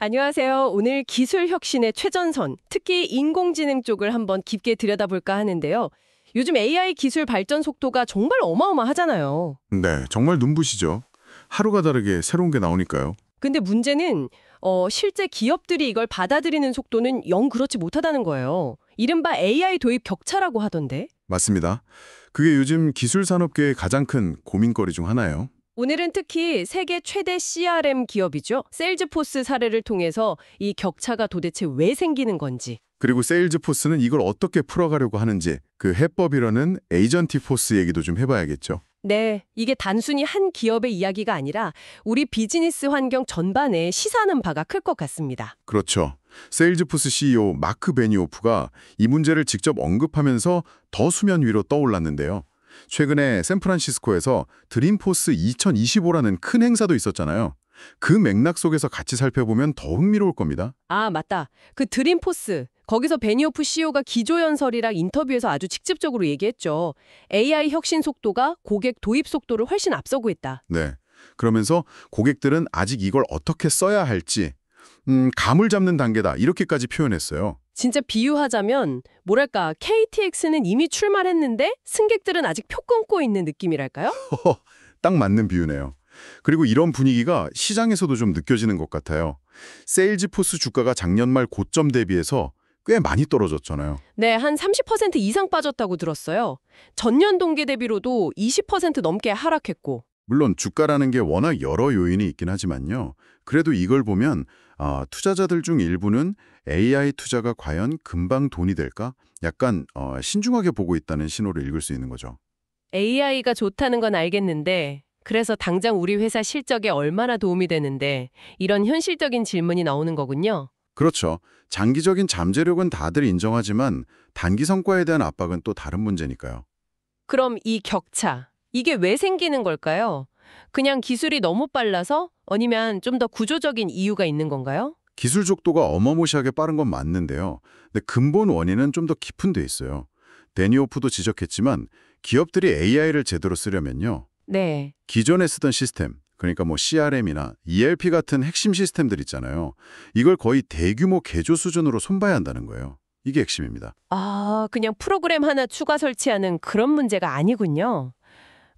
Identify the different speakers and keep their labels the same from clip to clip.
Speaker 1: 안녕하세요. 오늘 기술 혁신의 최전선, 특히 인공지능 쪽을 한번 깊게 들여다볼까 하는데요. 요즘 AI 기술 발전 속도가 정말 어마어마하잖아요.
Speaker 2: 네, 정말 눈부시죠. 하루가 다르게 새로운 게 나오니까요.
Speaker 1: 근데 문제는 실제 기업들이 이걸 받아들이는 속도는 영 그렇지 못하다는 거예요. 이른바 AI 도입 격차라고 하던데.
Speaker 2: 맞습니다. 그게 요즘 기술 산업계의 가장 큰 고민거리 중 하나예요.
Speaker 1: 오늘은 특히 세계 최대 CRM 기업이죠. 세일즈포스 사례를 통해서 이 격차가 도대체 왜 생기는 건지.
Speaker 2: 그리고 세일즈포스는 이걸 어떻게 풀어가려고 하는지 그 해법이라는 에이전티포스 얘기도 좀 해봐야겠죠.
Speaker 1: 네, 이게 단순히 한 기업의 이야기가 아니라 우리 비즈니스 환경 전반에 시사하는 바가 클 것 같습니다.
Speaker 2: 그렇죠. 세일즈포스 CEO 마크 베니오프가 이 문제를 직접 언급하면서 더 수면 위로 떠올랐는데요. 최근에 샌프란시스코에서 드림포스 2025라는 큰 행사도 있었잖아요. 그 맥락 속에서 같이 살펴보면 더 흥미로울 겁니다.
Speaker 1: 아, 맞다. 그 드림포스. 거기서 베니오프 CEO가 기조연설이랑 인터뷰에서 아주 직접적으로 얘기했죠. AI 혁신 속도가 고객 도입 속도를 훨씬 앞서고 있다.
Speaker 2: 네. 그러면서 고객들은 아직 이걸 어떻게 써야 할지 감을 잡는 단계다 이렇게까지 표현했어요.
Speaker 1: 진짜 비유하자면 뭐랄까 KTX는 이미 출발했는데 승객들은 아직 표 끊고 있는 느낌이랄까요?
Speaker 2: 딱 맞는 비유네요. 그리고 이런 분위기가 시장에서도 좀 느껴지는 것 같아요. 세일즈포스 주가가 작년 말 고점 대비해서 꽤 많이 떨어졌잖아요.
Speaker 1: 네, 한 30% 이상 빠졌다고 들었어요. 전년 동기 대비로도 20% 넘게 하락했고.
Speaker 2: 물론 주가라는 게 워낙 여러 요인이 있긴 하지만요. 그래도 이걸 보면 투자자들 중 일부는 AI 투자가 과연 금방 돈이 될까? 약간 신중하게 보고 있다는 신호를 읽을 수 있는 거죠.
Speaker 1: AI가 좋다는 건 알겠는데 그래서 당장 우리 회사 실적에 얼마나 도움이 되는데 이런 현실적인 질문이 나오는 거군요.
Speaker 2: 그렇죠. 장기적인 잠재력은 다들 인정하지만 단기 성과에 대한 압박은 또 다른 문제니까요.
Speaker 1: 그럼 이 격차, 이게 왜 생기는 걸까요? 그냥 기술이 너무 빨라서? 아니면 좀 더 구조적인 이유가 있는 건가요?
Speaker 2: 기술 족도가 어마무시하게 빠른 건 맞는데요. 근데 근본 원인은 좀 더 깊은 데 있어요. 데니오프도 지적했지만 기업들이 AI를 제대로 쓰려면요.
Speaker 1: 네.
Speaker 2: 기존에 쓰던 시스템, 그러니까 뭐 CRM이나 ERP 같은 핵심 시스템들 있잖아요. 이걸 거의 대규모 개조 수준으로 손봐야 한다는 거예요. 이게 핵심입니다.
Speaker 1: 아, 그냥 프로그램 하나 추가 설치하는 그런 문제가 아니군요.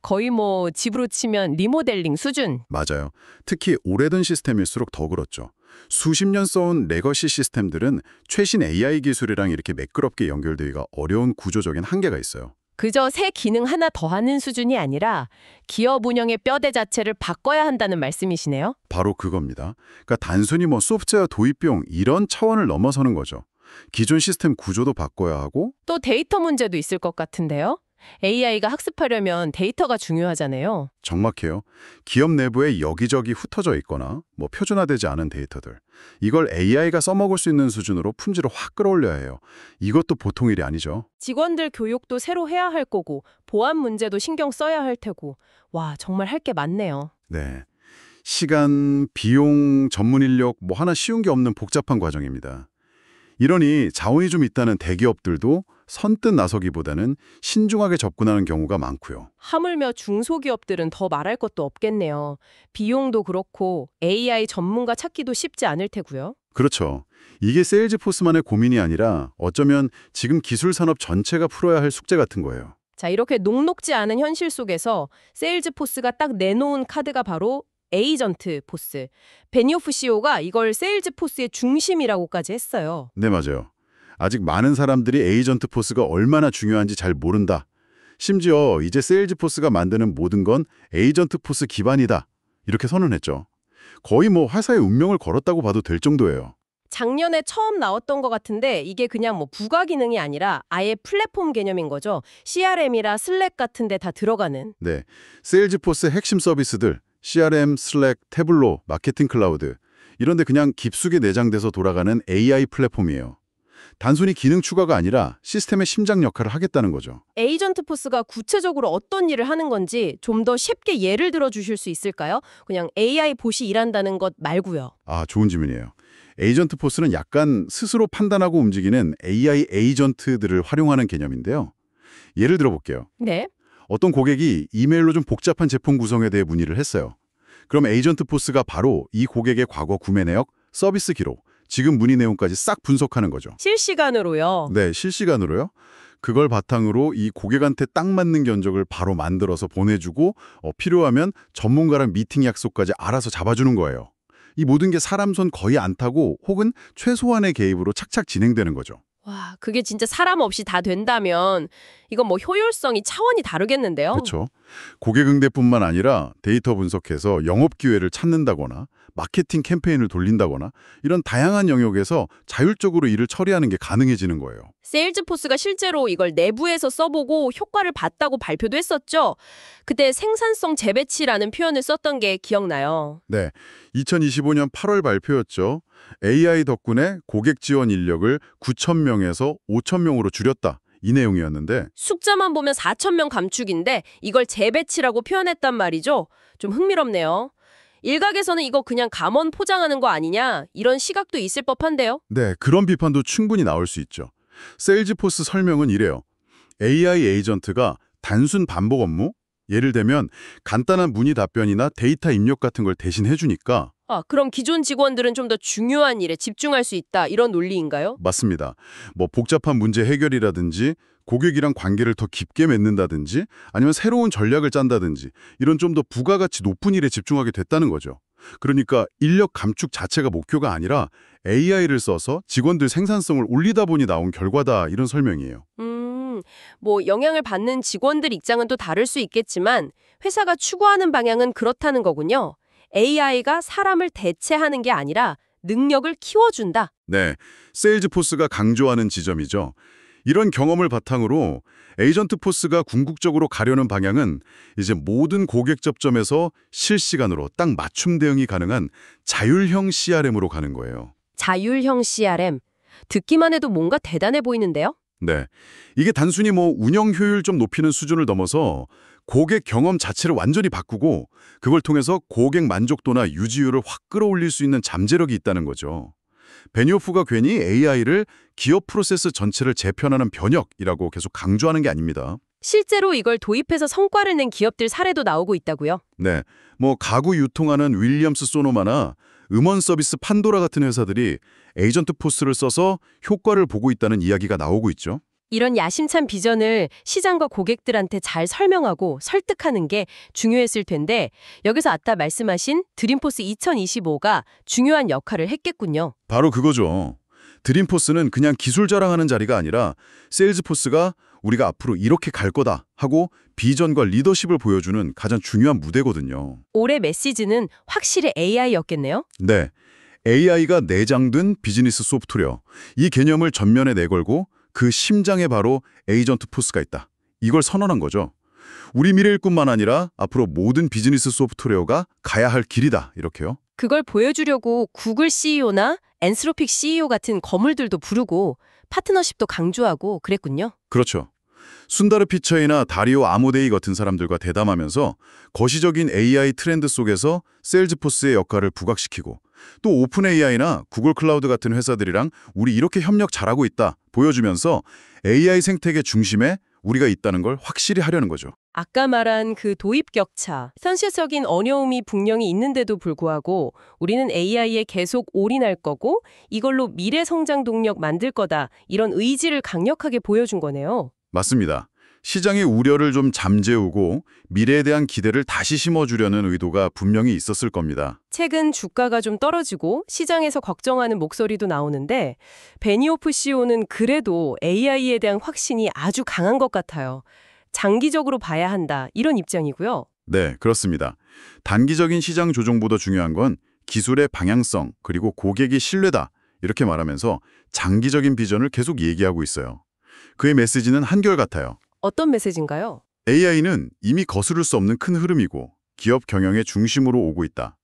Speaker 1: 거의 뭐 집으로 치면 리모델링 수준.
Speaker 2: 맞아요. 특히 오래된 시스템일수록 더 그렇죠. 수십 년 써온 레거시 시스템들은 최신 AI 기술이랑 이렇게 매끄럽게 연결되기가 어려운 구조적인 한계가 있어요.
Speaker 1: 그저 새 기능 하나 더하는 수준이 아니라 기업 운영의 뼈대 자체를 바꿔야 한다는 말씀이시네요.
Speaker 2: 바로 그겁니다. 그러니까 단순히 뭐 소프트웨어 도입 비용 이런 차원을 넘어서는 거죠. 기존 시스템 구조도 바꿔야 하고
Speaker 1: 또 데이터 문제도 있을 것 같은데요. AI가 학습하려면 데이터가 중요하잖아요.
Speaker 2: 정확해요. 기업 내부에 여기저기 흩어져 있거나 뭐 표준화되지 않은 데이터들. 이걸 AI가 써먹을 수 있는 수준으로 품질을 확 끌어올려야 해요. 이것도 보통 일이 아니죠.
Speaker 1: 직원들 교육도 새로 해야 할 거고 보안 문제도 신경 써야 할 테고. 와, 정말 할 게 많네요.
Speaker 2: 네. 시간, 비용, 전문 인력 뭐 하나 쉬운 게 없는 복잡한 과정입니다. 이러니 자원이 좀 있다는 대기업들도 선뜻 나서기보다는 신중하게 접근하는 경우가 많고요.
Speaker 1: 하물며 중소기업들은 더 말할 것도 없겠네요. 비용도 그렇고 AI 전문가 찾기도 쉽지 않을 테고요.
Speaker 2: 그렇죠. 이게 세일즈포스만의 고민이 아니라 어쩌면 지금 기술 산업 전체가 풀어야 할 숙제 같은 거예요.
Speaker 1: 자, 이렇게 녹록지 않은 현실 속에서 세일즈포스가 딱 내놓은 카드가 바로 에이전트 포스. 베니오프 CEO가 이걸 세일즈포스의 중심이라고까지 했어요.
Speaker 2: 네, 맞아요. 아직 많은 사람들이 에이전트 포스가 얼마나 중요한지 잘 모른다. 심지어 이제 세일즈포스가 만드는 모든 건 에이전트 포스 기반이다. 이렇게 선언했죠. 거의 뭐 회사의 운명을 걸었다고 봐도 될 정도예요.
Speaker 1: 작년에 처음 나왔던 것 같은데 이게 그냥 뭐 부가 기능이 아니라 아예 플랫폼 개념인 거죠. CRM이라 슬랙 같은 데 다 들어가는.
Speaker 2: 네, 세일즈포스 핵심 서비스들 CRM, 슬랙, 태블로, 마케팅 클라우드 이런 데 그냥 깊숙이 내장돼서 돌아가는 AI 플랫폼이에요. 단순히 기능 추가가 아니라 시스템의 심장 역할을 하겠다는 거죠.
Speaker 1: 에이전트 포스가 구체적으로 어떤 일을 하는 건지 좀 더 쉽게 예를 들어 주실 수 있을까요? 그냥 AI 봇이 일한다는 것 말고요.
Speaker 2: 아, 좋은 질문이에요. 에이전트 포스는 약간 스스로 판단하고 움직이는 AI 에이전트들을 활용하는 개념인데요. 예를 들어 볼게요.
Speaker 1: 네.
Speaker 2: 어떤 고객이 이메일로 좀 복잡한 제품 구성에 대해 문의를 했어요. 그럼 에이전트 포스가 바로 이 고객의 과거 구매 내역, 서비스 기록, 지금 문의 내용까지 싹 분석하는 거죠.
Speaker 1: 실시간으로요.
Speaker 2: 네, 실시간으로요. 그걸 바탕으로 이 고객한테 딱 맞는 견적을 바로 만들어서 보내주고 필요하면 전문가랑 미팅 약속까지 알아서 잡아주는 거예요. 이 모든 게 사람 손 거의 안 타고 혹은 최소한의 개입으로 착착 진행되는 거죠.
Speaker 1: 와, 그게 진짜 사람 없이 다 된다면 이건 뭐 효율성이 차원이 다르겠는데요?
Speaker 2: 그렇죠. 고객 응대뿐만 아니라 데이터 분석해서 영업 기회를 찾는다거나 마케팅 캠페인을 돌린다거나 이런 다양한 영역에서 자율적으로 일을 처리하는 게 가능해지는 거예요.
Speaker 1: 세일즈포스가 실제로 이걸 내부에서 써보고 효과를 봤다고 발표도 했었죠. 그때 생산성 재배치라는 표현을 썼던 게 기억나요.
Speaker 2: 네, 2025년 8월 발표였죠. AI 덕분에 고객 지원 인력을 9,000명에서 5,000명으로 줄였다. 이 내용이었는데
Speaker 1: 숫자만 보면 4,000명 감축인데 이걸 재배치라고 표현했단 말이죠. 좀 흥미롭네요. 일각에서는 이거 그냥 감원 포장하는 거 아니냐 이런 시각도 있을 법한데요.
Speaker 2: 네, 그런 비판도 충분히 나올 수 있죠. 세일즈포스 설명은 이래요. AI 에이전트가 단순 반복 업무? 예를 들면 간단한 문의 답변이나 데이터 입력 같은 걸 대신 해주니까
Speaker 1: 그럼 기존 직원들은 좀 더 중요한 일에 집중할 수 있다 이런 논리인가요?
Speaker 2: 맞습니다. 뭐 복잡한 문제 해결이라든지 고객이랑 관계를 더 깊게 맺는다든지 아니면 새로운 전략을 짠다든지 이런 좀 더 부가가치 높은 일에 집중하게 됐다는 거죠. 그러니까 인력 감축 자체가 목표가 아니라 AI를 써서 직원들 생산성을 올리다 보니 나온 결과다 이런 설명이에요.
Speaker 1: 뭐 영향을 받는 직원들 입장은 또 다를 수 있겠지만 회사가 추구하는 방향은 그렇다는 거군요. AI가 사람을 대체하는 게 아니라 능력을 키워준다.
Speaker 2: 네, 세일즈포스가 강조하는 지점이죠. 이런 경험을 바탕으로 에이전트 포스가 궁극적으로 가려는 방향은 이제 모든 고객 접점에서 실시간으로 딱 맞춤 대응이 가능한 자율형 CRM으로 가는 거예요.
Speaker 1: 자율형 CRM. 듣기만 해도 뭔가 대단해 보이는데요?
Speaker 2: 네, 이게 단순히 뭐 운영 효율 좀 높이는 수준을 넘어서 고객 경험 자체를 완전히 바꾸고 그걸 통해서 고객 만족도나 유지율을 확 끌어올릴 수 있는 잠재력이 있다는 거죠. 베니오프가 괜히 AI를 기업 프로세스 전체를 재편하는 변혁이라고 계속 강조하는 게 아닙니다.
Speaker 1: 실제로 이걸 도입해서 성과를 낸 기업들 사례도 나오고 있다고요?
Speaker 2: 네, 뭐 가구 유통하는 윌리엄스 소노마나 음원 서비스 판도라 같은 회사들이 에이전트 포스를 써서 효과를 보고 있다는 이야기가 나오고 있죠.
Speaker 1: 이런 야심찬 비전을 시장과 고객들한테 잘 설명하고 설득하는 게 중요했을 텐데 여기서 아까 말씀하신 드림포스 2025가 중요한 역할을 했겠군요.
Speaker 2: 바로 그거죠. 드림포스는 그냥 기술 자랑하는 자리가 아니라 세일즈포스가 우리가 앞으로 이렇게 갈 거다 하고 비전과 리더십을 보여주는 가장 중요한 무대거든요.
Speaker 1: 올해 메시지는 확실히 AI였겠네요?
Speaker 2: 네, AI가 내장된 비즈니스 소프트웨어. 이 개념을 전면에 내걸고 그 심장에 바로 에이전트 포스가 있다. 이걸 선언한 거죠. 우리 미래일 뿐만 아니라 앞으로 모든 비즈니스 소프트웨어가 가야 할 길이다. 이렇게요.
Speaker 1: 그걸 보여주려고 구글 CEO나 엔스로픽 CEO 같은 거물들도 부르고 파트너십도 강조하고 그랬군요.
Speaker 2: 그렇죠. 순다르 피처이나 다리오 아모데이 같은 사람들과 대담하면서 거시적인 AI 트렌드 속에서 세일즈포스의 역할을 부각시키고 또 오픈 AI나 구글 클라우드 같은 회사들이랑 우리 이렇게 협력 잘하고 있다 보여주면서 AI 생태계 중심에 우리가 있다는 걸 확실히 하려는 거죠.
Speaker 1: 아까 말한 그 도입 격차, 현실적인 어려움이 분명히 있는데도 불구하고 우리는 AI에 계속 올인할 거고 이걸로 미래 성장 동력 만들 거다 이런 의지를 강력하게 보여준 거네요.
Speaker 2: 맞습니다. 시장의 우려를 좀 잠재우고 미래에 대한 기대를 다시 심어주려는 의도가 분명히 있었을 겁니다.
Speaker 1: 최근 주가가 좀 떨어지고 시장에서 걱정하는 목소리도 나오는데 베니오프 CEO는 그래도 AI에 대한 확신이 아주 강한 것 같아요. 장기적으로 봐야 한다 이런 입장이고요.
Speaker 2: 네, 그렇습니다. 단기적인 시장 조정보다 중요한 건 기술의 방향성 그리고 고객의 신뢰다 이렇게 말하면서 장기적인 비전을 계속 얘기하고 있어요. 그의 메시지는 한결같아요.
Speaker 1: 어떤 메시지인가요?
Speaker 2: AI는 이미 거스를 수 없는 큰 흐름이고 기업 경영의 중심으로 오고 있다.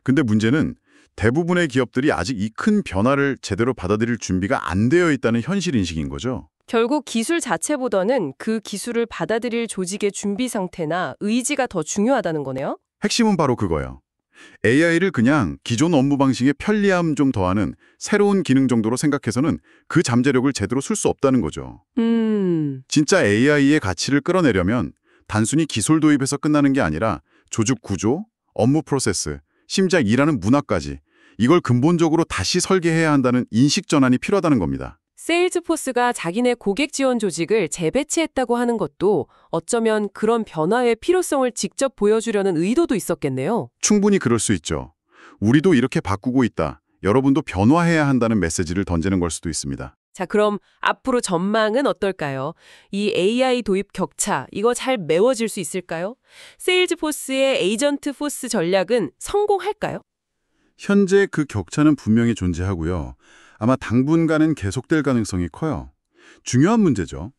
Speaker 2: 근데 문제는 대부분의 기업들이 아직 이 큰 변화를 제대로 받아들일 준비가 안 되어 있다는 현실 인식인 거죠.
Speaker 1: 결국 기술 자체보다는 그 기술을 받아들일 조직의 준비 상태나 의지가 더 중요하다는 거네요?
Speaker 2: 핵심은 바로 그거예요. AI를 그냥 기존 업무 방식의 편리함 좀 더하는 새로운 기능 정도로 생각해서는 그 잠재력을 제대로 쓸 수 없다는 거죠. 진짜 AI의 가치를 끌어내려면 단순히 기술 도입에서 끝나는 게 아니라 조직 구조, 업무 프로세스, 심지어 일하는 문화까지 이걸 근본적으로 다시 설계해야 한다는 인식 전환이 필요하다는 겁니다.
Speaker 1: 세일즈포스가 자기네 고객 지원 조직을 재배치했다고 하는 것도 어쩌면 그런 변화의 필요성을 직접 보여주려는 의도도 있었겠네요.
Speaker 2: 충분히 그럴 수 있죠. 우리도 이렇게 바꾸고 있다. 여러분도 변화해야 한다는 메시지를 던지는 걸 수도 있습니다.
Speaker 1: 자, 그럼 앞으로 전망은 어떨까요? 이 AI 도입 격차, 이거 잘 메워질 수 있을까요? 세일즈포스의 에이전트 포스 전략은 성공할까요?
Speaker 2: 현재 그 격차는 분명히 존재하고요. 아마 당분간은 계속될 가능성이 커요. 중요한 문제죠.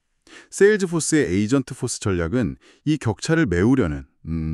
Speaker 2: 세일즈포스의 에이전트 포스 전략은 이 격차를 메우려는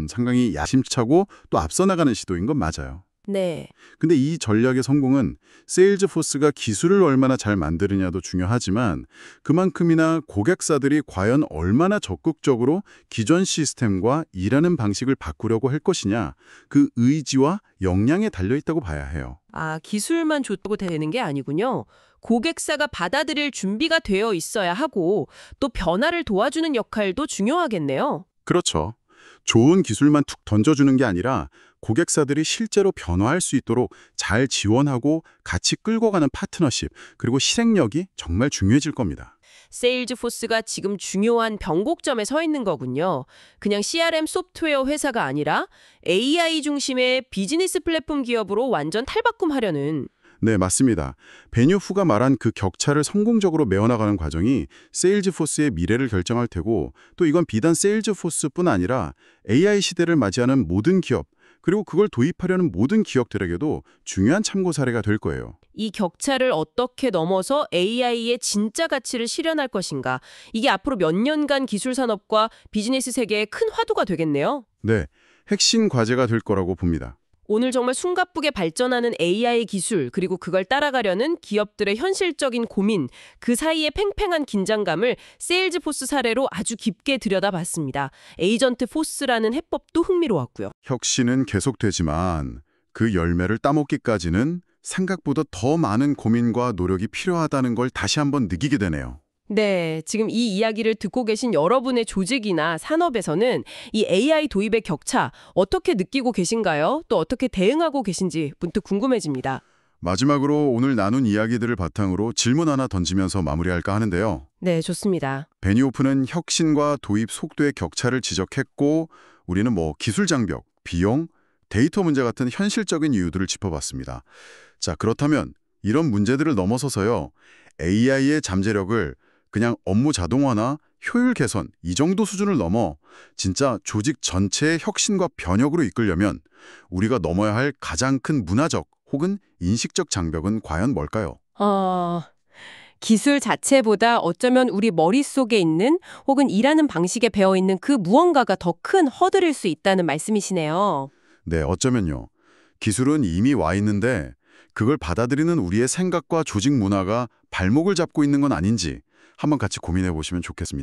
Speaker 2: 상당히 야심차고 또 앞서 나가는 시도인 건 맞아요.
Speaker 1: 네.
Speaker 2: 근데 이 전략의 성공은 세일즈포스가 기술을 얼마나 잘 만드느냐도 중요하지만 그만큼이나 고객사들이 과연 얼마나 적극적으로 기존 시스템과 일하는 방식을 바꾸려고 할 것이냐, 그 의지와 역량에 달려있다고 봐야 해요.
Speaker 1: 아, 기술만 좋다고 되는 게 아니군요. 고객사가 받아들일 준비가 되어 있어야 하고 또 변화를 도와주는 역할도 중요하겠네요.
Speaker 2: 그렇죠. 좋은 기술만 툭 던져주는 게 아니라 고객사들이 실제로 변화할 수 있도록 잘 지원하고 같이 끌고 가는 파트너십, 그리고 실행력이 정말 중요해질 겁니다.
Speaker 1: 세일즈포스가 지금 중요한 변곡점에 서 있는 거군요. 그냥 CRM 소프트웨어 회사가 아니라 AI 중심의 비즈니스 플랫폼 기업으로 완전 탈바꿈하려는.
Speaker 2: 네, 맞습니다. 베뇨프가 말한 그 격차를 성공적으로 메워나가는 과정이 세일즈포스의 미래를 결정할 테고, 또 이건 비단 세일즈포스뿐 아니라 AI 시대를 맞이하는 모든 기업, 그리고 그걸 도입하려는 모든 기업들에게도 중요한 참고 사례가 될 거예요.
Speaker 1: 이 격차를 어떻게 넘어서 AI의 진짜 가치를 실현할 것인가. 이게 앞으로 몇 년간 기술 산업과 비즈니스 세계의 큰 화두가 되겠네요.
Speaker 2: 네, 핵심 과제가 될 거라고 봅니다.
Speaker 1: 오늘 정말 숨가쁘게 발전하는 AI 기술, 그리고 그걸 따라가려는 기업들의 현실적인 고민, 그 사이의 팽팽한 긴장감을 세일즈포스 사례로 아주 깊게 들여다봤습니다. 에이전트 포스라는 해법도 흥미로웠고요.
Speaker 2: 혁신은 계속되지만 그 열매를 따먹기까지는 생각보다 더 많은 고민과 노력이 필요하다는 걸 다시 한번 느끼게 되네요.
Speaker 1: 네, 지금 이 이야기를 듣고 계신 여러분의 조직이나 산업에서는 이 AI 도입의 격차 어떻게 느끼고 계신가요? 또 어떻게 대응하고 계신지 문득 궁금해집니다.
Speaker 2: 마지막으로 오늘 나눈 이야기들을 바탕으로 질문 하나 던지면서 마무리할까 하는데요.
Speaker 1: 네, 좋습니다.
Speaker 2: 베니오프는 혁신과 도입 속도의 격차를 지적했고, 우리는 기술 장벽, 비용, 데이터 문제 같은 현실적인 이유들을 짚어봤습니다. 자, 그렇다면 이런 문제들을 넘어서서요, AI의 잠재력을 그냥 업무 자동화나 효율 개선 이 정도 수준을 넘어 진짜 조직 전체의 혁신과 변혁으로 이끌려면 우리가 넘어야 할 가장 큰 문화적 혹은 인식적 장벽은 과연 뭘까요?
Speaker 1: 기술 자체보다 어쩌면 우리 머릿속에 있는 혹은 일하는 방식에 배어있는 그 무언가가 더 큰 허들일 수 있다는 말씀이시네요.
Speaker 2: 네, 어쩌면요. 기술은 이미 와 있는데 그걸 받아들이는 우리의 생각과 조직 문화가 발목을 잡고 있는 건 아닌지 한번 같이 고민해 보시면 좋겠습니다.